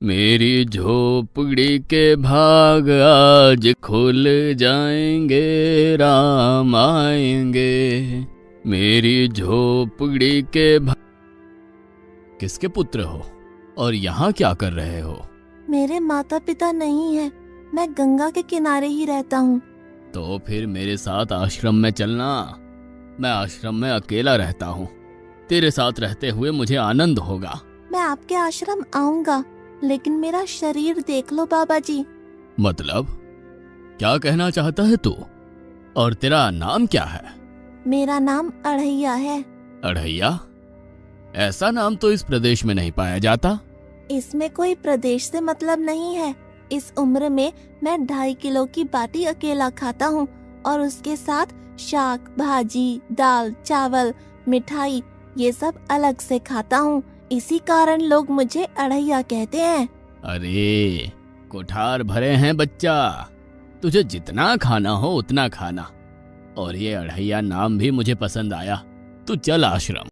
मेरी झोपड़ी के भाग आज खुल जाएंगे, राम आएंगे। मेरी झोपड़ी के भाग। किसके पुत्र हो और यहाँ क्या कर रहे हो? मेरे माता पिता नहीं है, मैं गंगा के किनारे ही रहता हूँ। तो फिर मेरे साथ आश्रम में चलना। मैं आश्रम में अकेला रहता हूँ। तेरे साथ रहते हुए मुझे आनंद होगा। मैं आपके आश्रम आऊंगा, लेकिन मेरा शरीर देख लो बाबा जी। मतलब क्या कहना चाहता है तू? और तेरा नाम क्या है? मेरा नाम अढ़ैया है। अढ़ैया? ऐसा नाम तो इस प्रदेश में नहीं पाया जाता। इसमें कोई प्रदेश से मतलब नहीं है। इस उम्र में मैं 2.5 किलो की बाटी अकेला खाता हूँ और उसके साथ शाक, भाजी, दाल, चावल, मिठाई ये सब अलग से खाता हूँ। इसी कारण लोग मुझे अढ़ैया कहते हैं। अरे कोठार भरे हैं बच्चा, तुझे जितना खाना हो उतना खाना। और ये अढ़ैया नाम भी मुझे पसंद आया। तू चल आश्रम।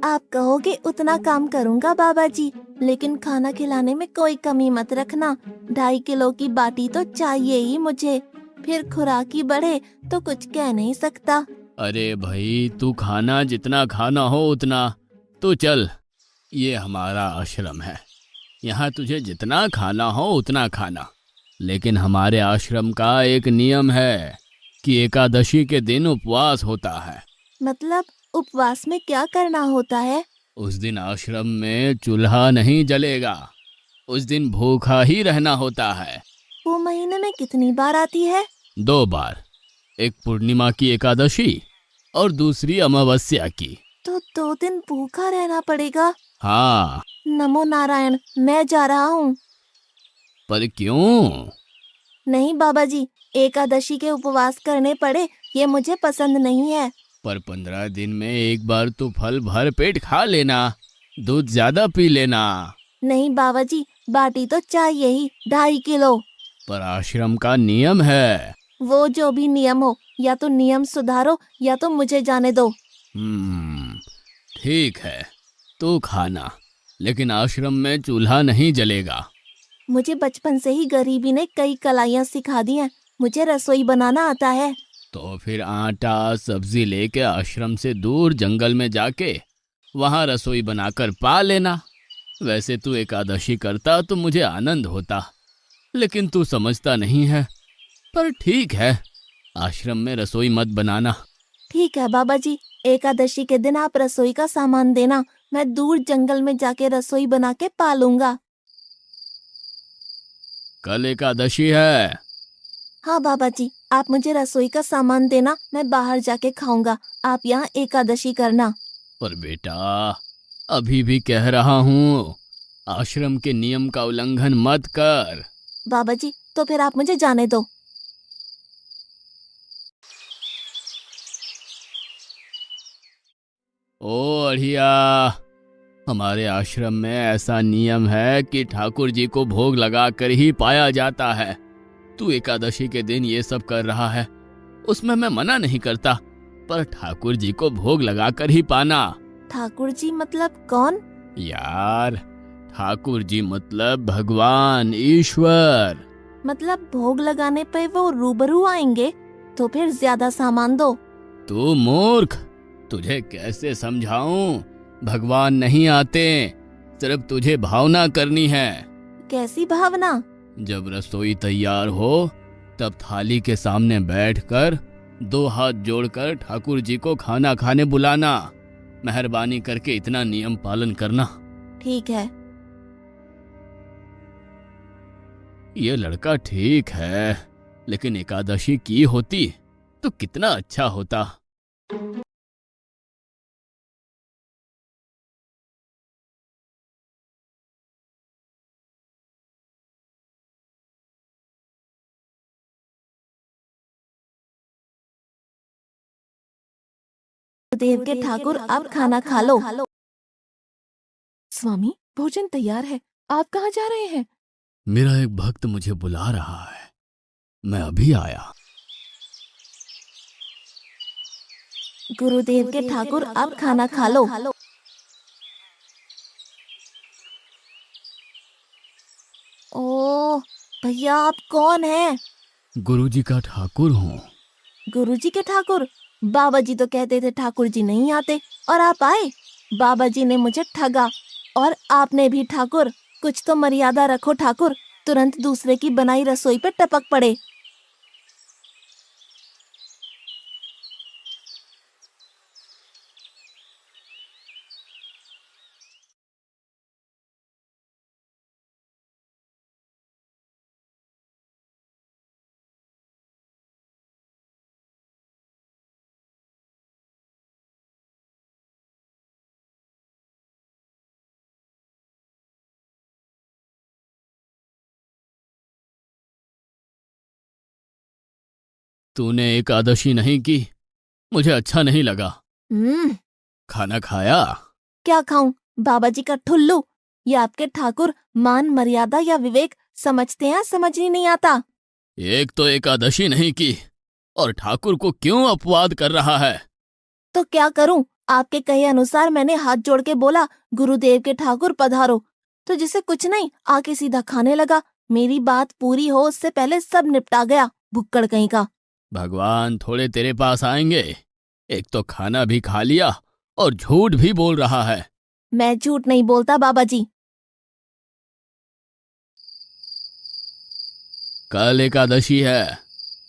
आप कहोगे उतना काम करूँगा बाबा जी, लेकिन खाना खिलाने में कोई कमी मत रखना। 2.5 किलो की बाटी तो चाहिए ही मुझे, फिर खुराकी बढ़े तो कुछ कह नहीं सकता। अरे भाई तू खाना जितना खाना हो उतना। तू चल, ये हमारा आश्रम है। यहाँ तुझे जितना खाना हो उतना खाना। लेकिन हमारे आश्रम का एक नियम है कि एकादशी के दिन उपवास होता है। मतलब उपवास में क्या करना होता है? उस दिन आश्रम में चूल्हा नहीं जलेगा। उस दिन भूखा ही रहना होता है। वो महीने में कितनी बार आती है? 2 बार, एक पूर्णिमा की एकादशी और दूसरी अमावस्या की। तो 2 दिन भूखा रहना पड़ेगा। हाँ। नमो नारायण, मैं जा रहा हूँ। पर क्यों? नहीं बाबा जी, एकादशी के उपवास करने पड़े ये मुझे पसंद नहीं है। पर 15 दिन में एक बार तो फल भर पेट खा लेना, दूध ज्यादा पी लेना। नहीं बाबा जी, बाटी तो चाहिए ही 2.5 किलो। पर आश्रम का नियम है। वो जो भी नियम हो, या तो नियम सुधारो या तो मुझे जाने दो। हम्म, ठीक है, तू खाना, लेकिन आश्रम में चूल्हा नहीं जलेगा। मुझे बचपन से ही गरीबी ने कई कलाइयाँ सिखा दी हैं। मुझे रसोई बनाना आता है। तो फिर आटा सब्जी लेके आश्रम से दूर जंगल में जाके वहां रसोई बनाकर पा लेना। वैसे तू एकादशी करता तो मुझे आनंद होता, लेकिन तू समझता नहीं है। पर ठीक है, आश्रम में रसोई मत बनाना। ठीक है बाबा जी, एकादशी के दिन आप रसोई का सामान देना, मैं दूर जंगल में जाके रसोई बना के पालूंगा। कल एकादशी है। हाँ बाबा जी, आप मुझे रसोई का सामान देना, मैं बाहर जाके खाऊंगा। आप यहाँ एकादशी करना। पर बेटा, अभी भी कह रहा हूँ, आश्रम के नियम का उल्लंघन मत कर। बाबा जी, तो फिर आप मुझे जाने दो। ओ अढ़िया, हमारे आश्रम में ऐसा नियम है कि ठाकुर जी को भोग लगाकर ही पाया जाता है। तू एकादशी के दिन ये सब कर रहा है, उसमें मैं मना नहीं करता, पर ठाकुर जी को भोग लगाकर ही पाना। ठाकुर जी मतलब कौन? यार, ठाकुर जी मतलब भगवान ईश्वर। मतलब भोग लगाने पे वो रूबरू आएंगे? तो फिर ज्यादा सामान दो। तू मूर्ख, तुझे कैसे समझाऊं? भगवान नहीं आते, सिर्फ तुझे भावना करनी है। कैसी भावना? जब रसोई तैयार हो तब थाली के सामने बैठकर 2 हाथ जोड़कर ठाकुर जी को खाना खाने बुलाना। मेहरबानी करके इतना नियम पालन करना। ठीक है। ये लड़का ठीक है, लेकिन एकादशी की होती तो कितना अच्छा होता। देव के ठाकुर, आप खाना खा लो। स्वामी, भोजन तैयार है, आप कहाँ जा रहे हैं? मेरा एक भक्त मुझे बुला रहा है, मैं अभी आया। गुरुदेव के ठाकुर, आप खाना खा लो। ओह भैया, आप कौन हैं? गुरुजी का ठाकुर हूँ। गुरुजी के ठाकुर? बाबा जी तो कहते थे ठाकुर जी नहीं आते, और आप आए। बाबा जी ने मुझे ठगा, और आपने भी ठाकुर। कुछ तो मर्यादा रखो ठाकुर, तुरंत दूसरे की बनाई रसोई पे टपक पड़े। तूने एकादशी नहीं की, मुझे अच्छा नहीं लगा। हम्म। खाना खाया? क्या खाऊं? बाबा जी का ठुल्लू। ये आपके ठाकुर मान मर्यादा या विवेक समझते हैं, समझ ही नहीं आता। एक तो एकादशी नहीं की और ठाकुर को क्यों अपवाद कर रहा है? तो क्या करूं? आपके कहे अनुसार मैंने हाथ जोड़ के बोला, गुरुदेव के ठाकुर पधारो। तो जिसे कुछ नहीं, आके सीधा खाने लगा। मेरी बात पूरी हो उससे पहले सब निपटा गया, भुक्कड़ कहीं का। भगवान थोड़े तेरे पास आएंगे। एक तो खाना भी खा लिया और झूठ भी बोल रहा है। मैं झूठ नहीं बोलता बाबा जी। कल एकादशी है।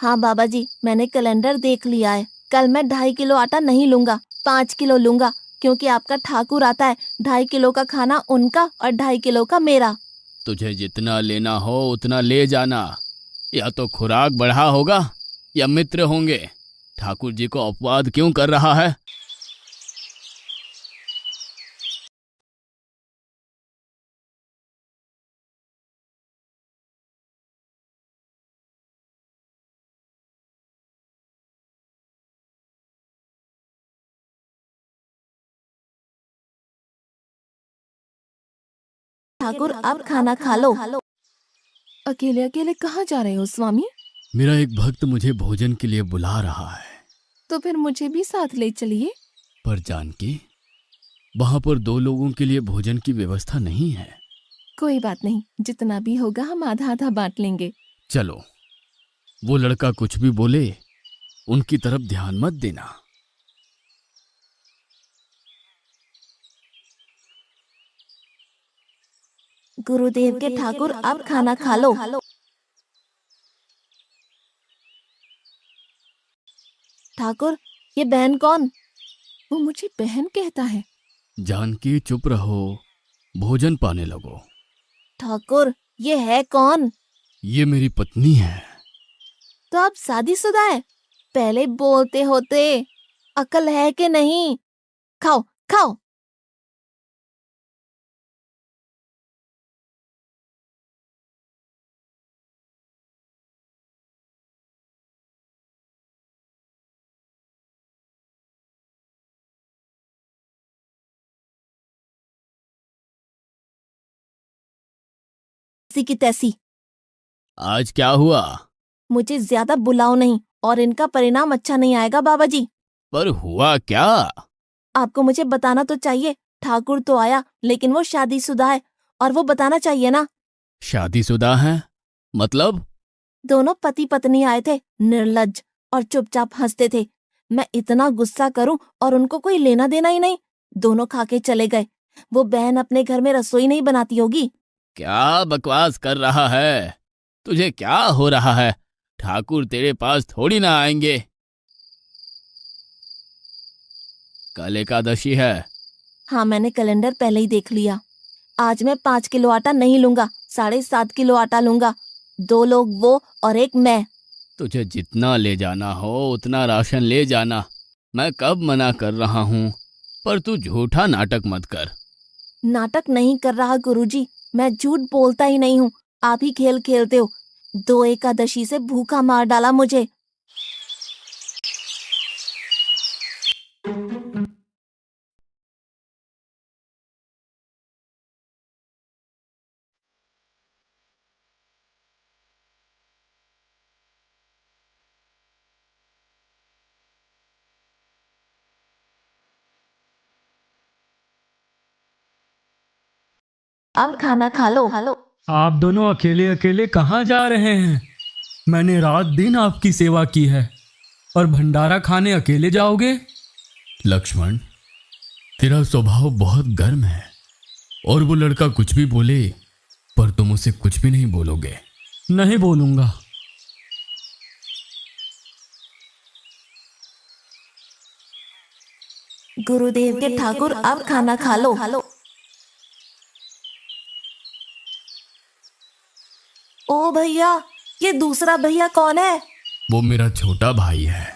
हाँ बाबा जी, मैंने कैलेंडर देख लिया है। कल मैं 2.5 किलो आटा नहीं लूंगा, 5 किलो लूंगा। क्योंकि आपका ठाकुर आता है, 2.5 किलो का खाना उनका और 2.5 किलो का मेरा। तुझे जितना लेना हो उतना ले जाना। या तो खुराक बढ़ा होगा या मित्र होंगे। ठाकुर जी को अपवाद क्यों कर रहा है? ठाकुर आप खाना खा लो। अकेले अकेले कहाँ जा रहे हो स्वामी? मेरा एक भक्त मुझे भोजन के लिए बुला रहा है। तो फिर मुझे भी साथ ले चलिए। पर जानकी, वहां पर 2 लोगों के लिए भोजन की व्यवस्था नहीं है। कोई बात नहीं, जितना भी होगा हम आधा आधा बांट लेंगे। चलो, वो लड़का कुछ भी बोले उनकी तरफ ध्यान मत देना। गुरुदेव के ठाकुर आप खाना खा लो। ठाकुर, ये बहन कौन? वो मुझे बहन कहता है। जानकी चुप रहो, भोजन पाने लगो। ठाकुर, ये है कौन? ये मेरी पत्नी है। तो आप शादीशुदा है? पहले बोलते होते। अकल है कि नहीं? खाओ खाओ। ऐसी की तैसी। आज क्या हुआ? मुझे ज्यादा बुलाओ नहीं, और इनका परिणाम अच्छा नहीं आएगा बाबा जी। पर हुआ क्या? आपको मुझे बताना तो चाहिए। ठाकुर तो आया, लेकिन वो शादीशुदा है, और वो बताना चाहिए ना। शादीशुदा है? मतलब? दोनों पति पत्नी आए थे, निर्लज्ज, और चुपचाप हंसते थे। मैं इतना गुस्सा करूं और उनको कोई लेना देना ही नहीं। दोनों खा के चले गए। वो बहन अपने घर में रसोई नहीं बनाती होगी। क्या बकवास कर रहा है? तुझे क्या हो रहा है? ठाकुर तेरे पास थोड़ी ना आएंगे। कल एकादशी है। हाँ, मैंने कैलेंडर पहले ही देख लिया। आज मैं 5 किलो आटा नहीं लूंगा, 7.5 किलो आटा लूंगा। 2 लोग वो और एक मैं। तुझे जितना ले जाना हो उतना राशन ले जाना। मैं कब मना कर रहा हूँ। पर तू झूठा नाटक मत कर। नाटक नहीं कर रहा गुरुजी, मैं झूठ बोलता ही नहीं हूँ। आप ही खेल खेलते हो। 2 एकादशी से भूखा मार डाला मुझे। अब खाना खा लो। आप दोनों अकेले अकेले कहाँ जा रहे हैं? मैंने रात दिन आपकी सेवा की है और भंडारा खाने अकेले जाओगे? लक्ष्मण, तेरा स्वभाव बहुत गर्म है और वो लड़का कुछ भी बोले पर तुम उसे कुछ भी नहीं बोलोगे। नहीं बोलूंगा। गुरुदेव के ठाकुर, अब खाना खा लो। ओ भैया, ये दूसरा भैया कौन है? वो मेरा छोटा भाई है।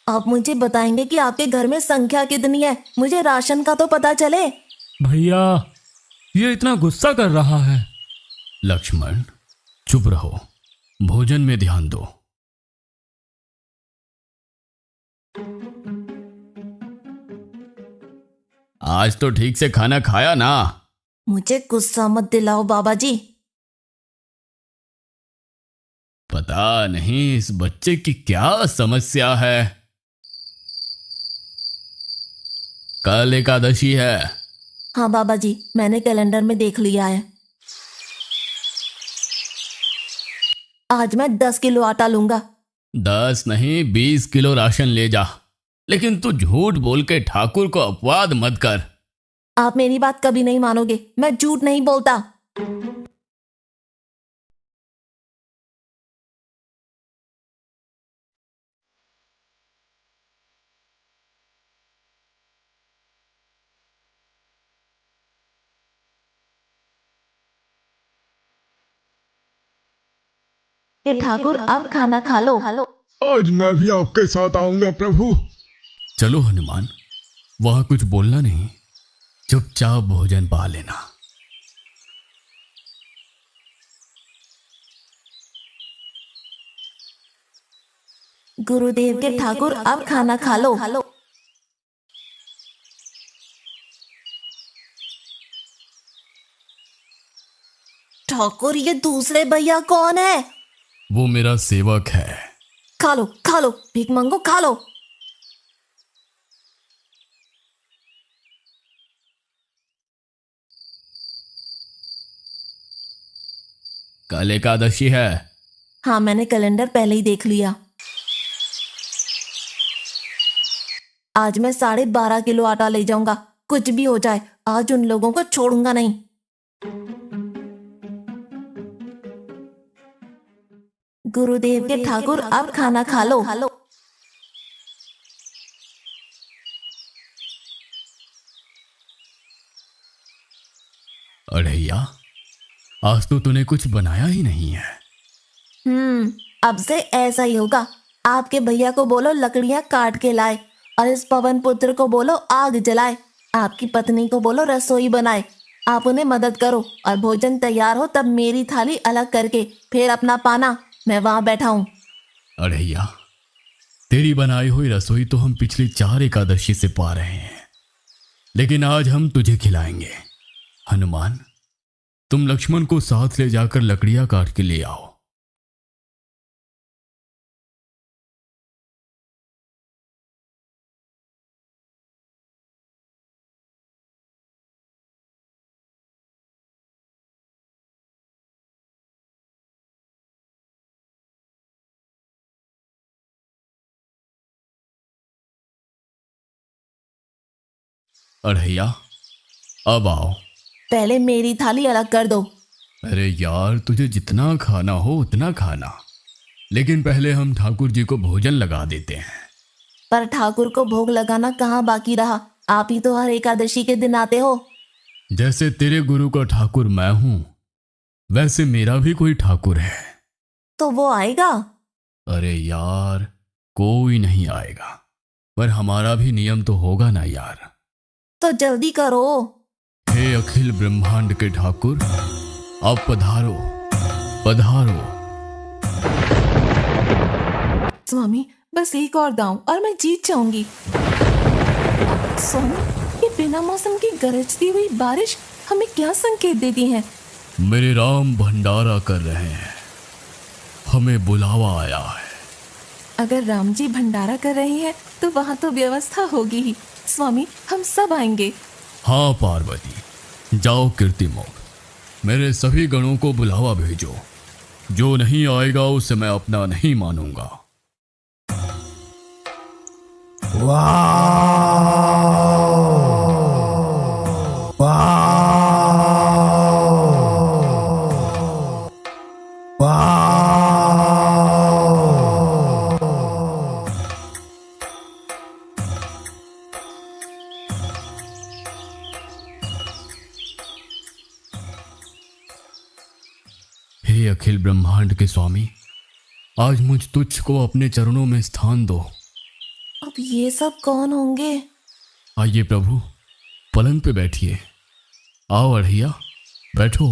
आप मुझे बताएंगे कि आपके घर में संख्या कितनी है? मुझे राशन का तो पता चले। भैया, ये इतना गुस्सा कर रहा है। लक्ष्मण, चुप रहो, भोजन में ध्यान दो। आज तो ठीक से खाना खाया ना? मुझे गुस्सा मत दिलाओ बाबा जी। पता नहीं इस बच्चे की क्या समस्या है। कल एकादशी है। हाँ बाबा जी, मैंने कैलेंडर में देख लिया है। आज मैं 10 किलो आटा लूंगा। 10 नहीं 20 किलो राशन ले जा, लेकिन तू झूठ बोल के ठाकुर को अपवाद मत कर। आप मेरी बात कभी नहीं मानोगे, मैं झूठ नहीं बोलता। ये ठाकुर, अब खाना खा लो। आज मैं भी आपके साथ आऊंगा प्रभु। चलो हनुमान, वहां कुछ बोलना नहीं, चुपचाप भोजन पा लेना। गुरुदेव के ठाकुर, अब खाना खा लो। ठाकुर, ये दूसरे भैया कौन है? वो मेरा सेवक है। खा लो खा लो, भीख मंगो, खा लो। कल एकादशी है। हाँ, मैंने कैलेंडर पहले ही देख लिया। आज मैं 12.5 किलो आटा ले जाऊंगा। कुछ भी हो जाए, आज उन लोगों को छोड़ूंगा नहीं। गुरुदेव के ठाकुर, अब खाना खा लो। अड़ैया, आज तो तूने कुछ बनाया ही नहीं है। अब से ऐसा ही होगा। आपके भैया को बोलो लकड़ियां काट के लाए, और इस पवन पुत्र को बोलो आग जलाए। आपकी पत्नी को बोलो रसोई बनाए। आप उन्हें मदद करो, और भोजन तैयार हो तब मेरी थाली अलग करके फिर अपना पाना, मैं वहां बैठा हूँ। अड़ैया, तेरी बनाई हुई रसोई तो हम पिछली 4 एकादशी से पा रहे हैं, लेकिन आज हम तुझे खिलाएंगे। हनुमान, तुम लक्ष्मण को साथ ले जाकर लकड़ियां काट के ले आओ। अड़ैया, अब आओ। पहले मेरी थाली अलग कर दो। अरे यार, तुझे जितना खाना हो उतना खाना, लेकिन पहले हम ठाकुर जी को भोजन लगा देते हैं। पर ठाकुर को भोग लगाना कहाँ बाकी रहा? आप ही तो हर एकादशी के दिन आते हो। जैसे तेरे गुरु का ठाकुर मैं हूं, वैसे मेरा भी कोई ठाकुर है। तो वो आएगा? अरे यार, कोई नहीं आएगा, पर हमारा भी नियम तो होगा ना यार। तो जल्दी करो। हे अखिल ब्रह्मांड के ठाकुर, अब पधारो पधारो। स्वामी, बस एक और दांव और मैं जीत जाऊंगी। स्वामी, ये बिना मौसम की गरजती हुई बारिश हमें क्या संकेत देती है? मेरे राम भंडारा कर रहे हैं, हमें बुलावा आया है। अगर राम जी भंडारा कर रहे हैं तो वहाँ तो व्यवस्था होगी ही। स्वामी, हम सब आएंगे। हाँ पार्वती, जाओ कीर्तिमुख, मेरे सभी गणों को बुलावा भेजो। जो नहीं आएगा उसे मैं अपना नहीं मानूंगा। हे अखिल ब्रह्मांड के स्वामी, आज मुझ तुच्छ को अपने चरणों में स्थान दो। अब ये सब कौन होंगे? आइए प्रभु, पलंग पे बैठिए। आओ अढ़ैया, बैठो।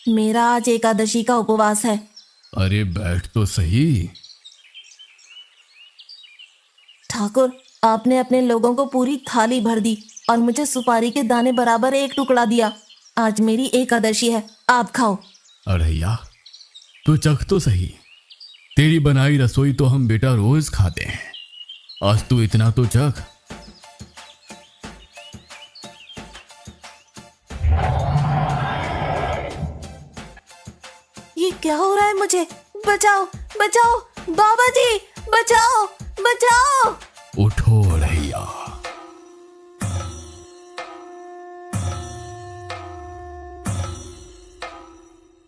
मेरा आज एकादशी का उपवास है। अरे बैठ तो सही। ठाकुर, आपने अपने लोगों को पूरी थाली भर दी और मुझे सुपारी के दाने बराबर एक टुकड़ा दिया। आज मेरी एकादशी है, आप खाओ। अढ़ैया, तू चख तो सही। तेरी बनाई रसोई तो हम बेटा रोज खाते हैं, आज तू इतना तो चख। ये क्या हो रहा है मुझे? बचाओ बचाओ, बाबा जी बचाओ बचाओ। उठो अढ़ैया।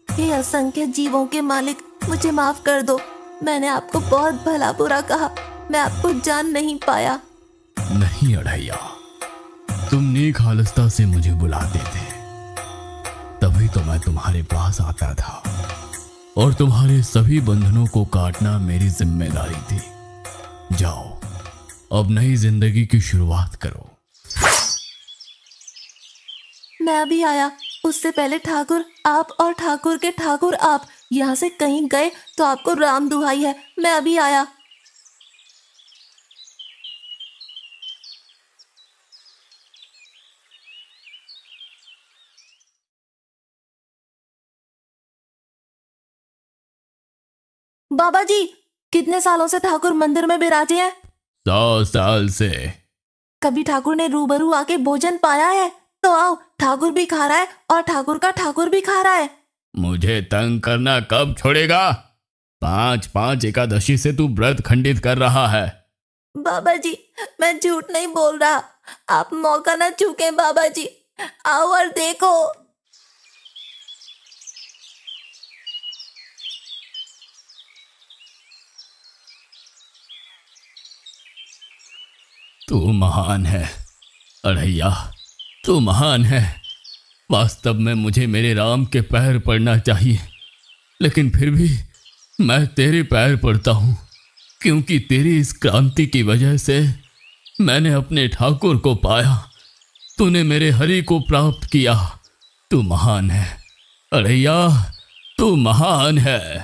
हे असंख्य जीवों के मालिक, मुझे माफ कर दो। मैंने आपको बहुत भला बुरा कहा, मैं आपको जान नहीं पाया। नहीं अढ़ैया, तुम नेक हालस्ता से मुझे बुलाते थे, तभी तो मैं तुम्हारे पास आता था, और तुम्हारे सभी बंधनों को काटना मेरी जिम्मेदारी थी। जाओ, अब नई जिंदगी की शुरुआत करो। मैं अभी आया। उससे पहले ठाकुर आप और ठाकुर के ठाकुर आप यहाँ से कहीं गए तो आपको राम दुहाई है, मैं अभी आया। बाबा जी, कितने सालों से ठाकुर मंदिर में विराजे हैं? 100 साल से। कभी ठाकुर ने रूबरू आके भोजन पाया है? तो आओ, ठाकुर भी खा रहा है और ठाकुर का ठाकुर भी खा रहा है। मुझे तंग करना कब छोड़ेगा? 5-5 एकादशी से तू व्रत खंडित कर रहा है। बाबा जी, मैं झूठ नहीं बोल रहा, आप मौका ना चूकें बाबा जी। आओ और देखो। तू महान है अढ़ैया, तू महान है। वास्तव में मुझे मेरे राम के पैर पड़ना चाहिए, लेकिन फिर भी मैं तेरे पैर पड़ता हूँ, क्योंकि तेरी इस क्रांति की वजह से मैंने अपने ठाकुर को पाया। तूने मेरे हरि को प्राप्त किया। तू महान है अढ़ैया, तू महान है।